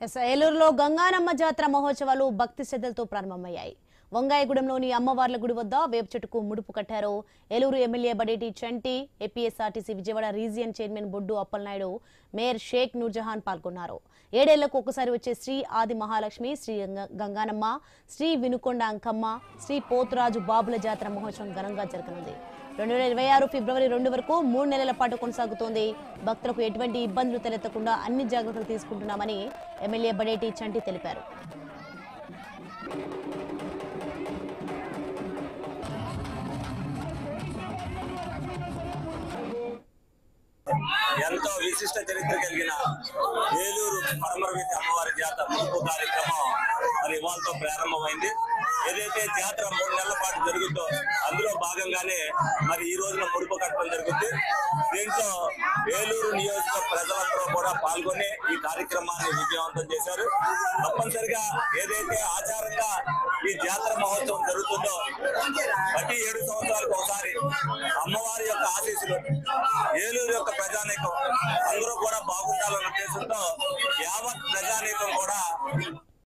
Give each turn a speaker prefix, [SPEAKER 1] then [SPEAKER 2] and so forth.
[SPEAKER 1] ఏలూరులో గంగానమ్మ జాతర మహోత్సవాలు భక్తి శ్రద్ధలతో ప్రారంభమయ్యాయి. వంగాయగూడెంలోని అమ్మవార్ల గుడి వద్ద వేప చెట్టుకు ముడుపు కట్టారు. ఏలూరు ఎమ్మెల్యే బడేటి చంటి, ఏపీఎస్ఆర్టీసీ విజయవాడ రీజియన్ చైర్మన్ బొడ్డు అప్పలనాయుడు, మేయర్ షేక్ నూర్జహాన్ పాల్గొన్నారు. ఏడేళ్లకు ఒకసారి వచ్చే శ్రీ ఆది మహాలక్ష్మి, శ్రీ గంగానమ్మ, శ్రీ వినుకొండ అంకమ్మ, శ్రీ పోతురాజు బాబుల జాతర మహోత్సవం ఘనంగా జరగనుంది. 2026 ఫిబ్రవరి 2 వరకు 3 నెలల పాటు కొనసాగుతోంది. భక్తులకు ఎటువంటి ఇబ్బందులు తలెత్తకుండా అన్ని జాగ్రత్తలు తీసుకుంటున్నామని ఎమ్మెల్యే బడేటి చంటి తెలిపారు.
[SPEAKER 2] ఎంతో విశిష్ట చరిత్ర కలిగిన ఏలూరు పరమరవీతి అమ్మవారి జాతర ముడుపు కార్యక్రమం మరి ఇవాళతో ప్రారంభమైంది. ఏదైతే జాతర 3 నెలల పాటు జరుగుతుందో అందులో భాగంగానే మరి ఈ రోజున ముడుపు కట్టడం జరుగుతుంది. దీంట్లో ఏలూరు నియోజక ప్రజలందరూ కూడా పాల్గొని ఈ కార్యక్రమాన్ని విజయవంతం చేశారు. తప్పనిసరిగా ఏదైతే ఆచారంగా ఈ జాతర మహోత్సవం జరుగుతుందో ప్రతి 7 సంవత్సరాలకు ఒకసారి అమ్మవారి యొక్క ఆశీస్సులు ఏలూరు యొక్క ప్రజానీకం అందరూ కూడా బాగుండాలన్న ఉద్దేశంతో యావత్ ప్రజానీకం కూడా